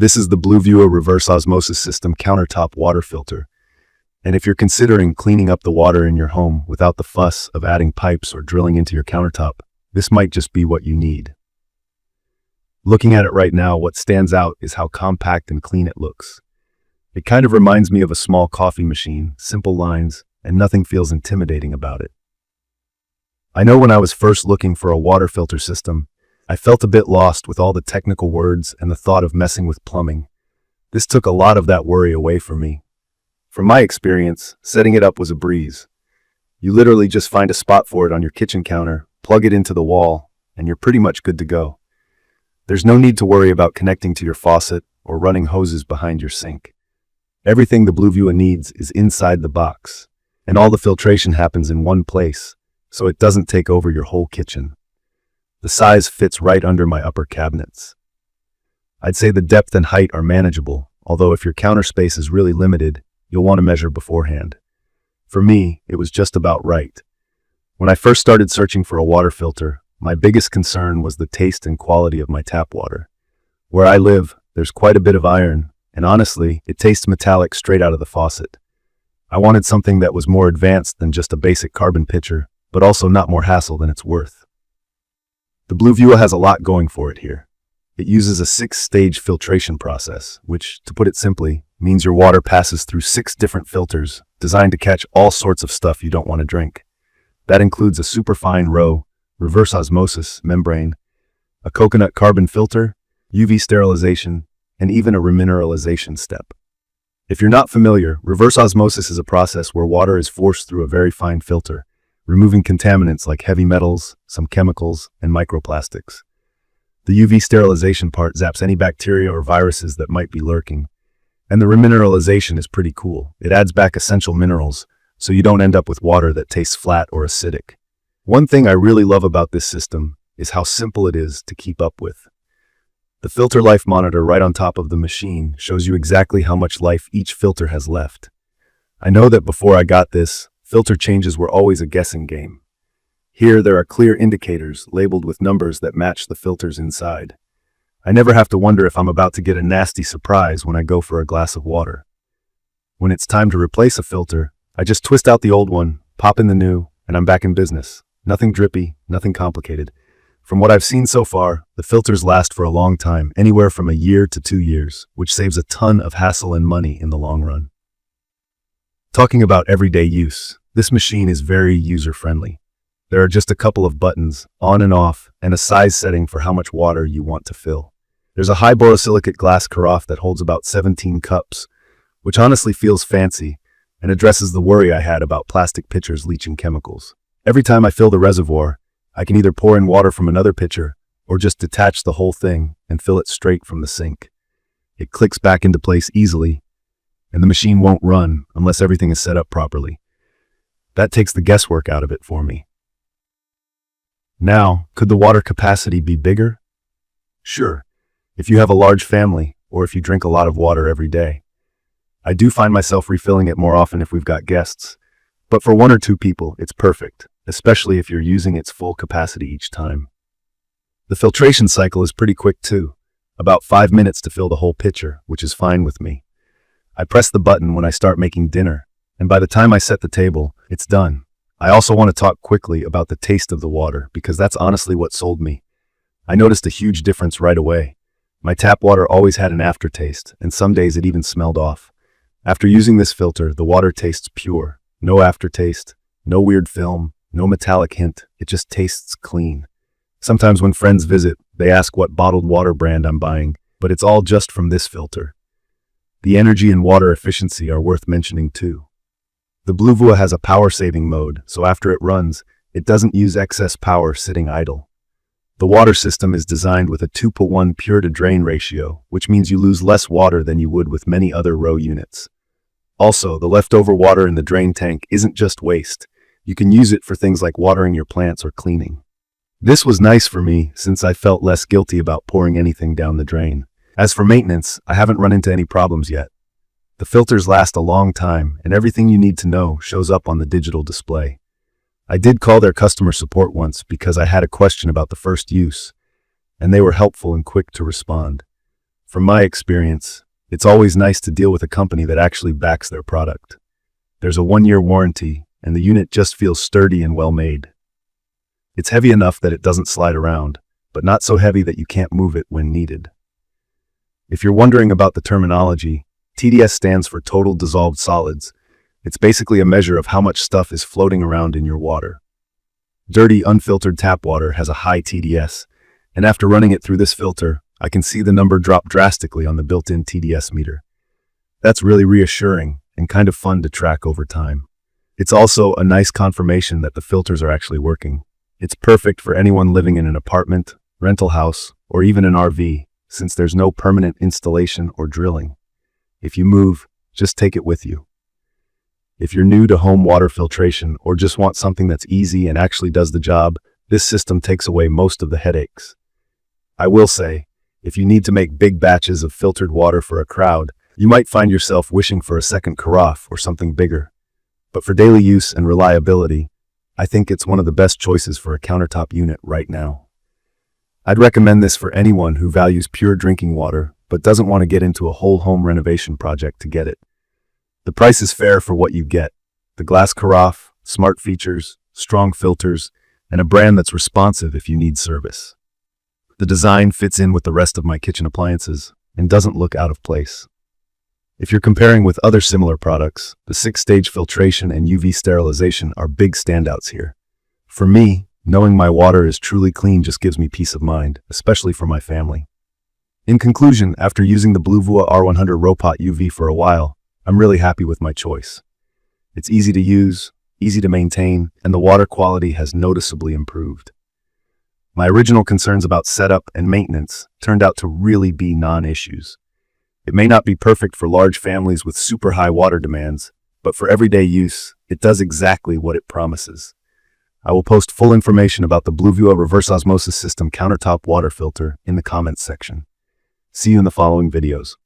This is the Bluevua Reverse Osmosis System Countertop Water Filter. And if you're considering cleaning up the water in your home without the fuss of adding pipes or drilling into your countertop, this might just be what you need. Looking at it right now, what stands out is how compact and clean it looks. It kind of reminds me of a small coffee machine, simple lines, and nothing feels intimidating about it. I know when I was first looking for a water filter system, I felt a bit lost with all the technical words and the thought of messing with plumbing. This took a lot of that worry away from me. From my experience, setting it up was a breeze. You literally just find a spot for it on your kitchen counter, plug it into the wall, and you're pretty much good to go. There's no need to worry about connecting to your faucet or running hoses behind your sink. Everything the Bluevua needs is inside the box, and all the filtration happens in one place, so it doesn't take over your whole kitchen. The size fits right under my upper cabinets. I'd say the depth and height are manageable, although if your counter space is really limited, you'll want to measure beforehand. For me, it was just about right. When I first started searching for a water filter, my biggest concern was the taste and quality of my tap water. Where I live, there's quite a bit of iron, and honestly, it tastes metallic straight out of the faucet. I wanted something that was more advanced than just a basic carbon pitcher, but also not more hassle than it's worth. The Bluevua has a lot going for it here. It uses a 6-stage filtration process, which, to put it simply, means your water passes through 6 different filters designed to catch all sorts of stuff you don't want to drink. That includes a superfine RO, reverse osmosis membrane, a coconut carbon filter, UV sterilization, and even a remineralization step. If you're not familiar, reverse osmosis is a process where water is forced through a very fine filter, removing contaminants like heavy metals, some chemicals, and microplastics. The UV sterilization part zaps any bacteria or viruses that might be lurking. And the remineralization is pretty cool. It adds back essential minerals, so you don't end up with water that tastes flat or acidic. One thing I really love about this system is how simple it is to keep up with. The filter life monitor right on top of the machine shows you exactly how much life each filter has left. I know that before I got this, filter changes were always a guessing game. Here, there are clear indicators labeled with numbers that match the filters inside. I never have to wonder if I'm about to get a nasty surprise when I go for a glass of water. When it's time to replace a filter, I just twist out the old one, pop in the new, and I'm back in business. Nothing drippy, nothing complicated. From what I've seen so far, the filters last for a long time, anywhere from a year to 2 years, which saves a ton of hassle and money in the long run. Talking about everyday use, this machine is very user-friendly. There are just a couple of buttons, on and off, and a size setting for how much water you want to fill. There's a high borosilicate glass carafe that holds about 17 cups, which honestly feels fancy and addresses the worry I had about plastic pitchers leaching chemicals. Every time I fill the reservoir, I can either pour in water from another pitcher or just detach the whole thing and fill it straight from the sink. It clicks back into place easily, and the machine won't run unless everything is set up properly. That takes the guesswork out of it for me. Now, could the water capacity be bigger? Sure, if you have a large family or if you drink a lot of water every day. I do find myself refilling it more often if we've got guests, but for 1 or 2 people, it's perfect, especially if you're using its full capacity each time. The filtration cycle is pretty quick too, about 5 minutes to fill the whole pitcher, which is fine with me. I press the button when I start making dinner, and by the time I set the table, it's done. I also want to talk quickly about the taste of the water, because that's honestly what sold me. I noticed a huge difference right away. My tap water always had an aftertaste, and some days it even smelled off. After using this filter, the water tastes pure. No aftertaste, no weird film, no metallic hint. It just tastes clean. Sometimes when friends visit, they ask what bottled water brand I'm buying, but it's all just from this filter. The energy and water efficiency are worth mentioning too. The Bluevua has a power-saving mode, so after it runs, it doesn't use excess power sitting idle. The water system is designed with a 2:1 pure-to-drain ratio, which means you lose less water than you would with many other RO units. Also, the leftover water in the drain tank isn't just waste. You can use it for things like watering your plants or cleaning. This was nice for me since I felt less guilty about pouring anything down the drain. As for maintenance, I haven't run into any problems yet. The filters last a long time, and everything you need to know shows up on the digital display. I did call their customer support once because I had a question about the first use, and they were helpful and quick to respond. From my experience, it's always nice to deal with a company that actually backs their product. There's a 1-year warranty, and the unit just feels sturdy and well made. It's heavy enough that it doesn't slide around, but not so heavy that you can't move it when needed. If you're wondering about the terminology, TDS stands for Total Dissolved Solids. It's basically a measure of how much stuff is floating around in your water. Dirty, unfiltered tap water has a high TDS, and after running it through this filter, I can see the number drop drastically on the built-in TDS meter. That's really reassuring and kind of fun to track over time. It's also a nice confirmation that the filters are actually working. It's perfect for anyone living in an apartment, rental house, or even an RV, since there's no permanent installation or drilling. If you move, just take it with you. If you're new to home water filtration or just want something that's easy and actually does the job, this system takes away most of the headaches. I will say, if you need to make big batches of filtered water for a crowd, you might find yourself wishing for a second carafe or something bigger. But for daily use and reliability, I think it's one of the best choices for a countertop unit right now. I'd recommend this for anyone who values pure drinking water but doesn't want to get into a whole home renovation project to get it. The price is fair for what you get: the glass carafe, smart features, strong filters, and a brand that's responsive if you need service. The design fits in with the rest of my kitchen appliances and doesn't look out of place. If you're comparing with other similar products, the 6-stage filtration and UV sterilization are big standouts here. For me, knowing my water is truly clean just gives me peace of mind, especially for my family. In conclusion, after using the Bluevua R100ROPOT-UV for a while, I'm really happy with my choice. It's easy to use, easy to maintain, and the water quality has noticeably improved. My original concerns about setup and maintenance turned out to really be non-issues. It may not be perfect for large families with super high water demands, but for everyday use, it does exactly what it promises. I will post full information about the Bluevua Reverse Osmosis System Countertop Water Filter in the comments section. See you in the following videos.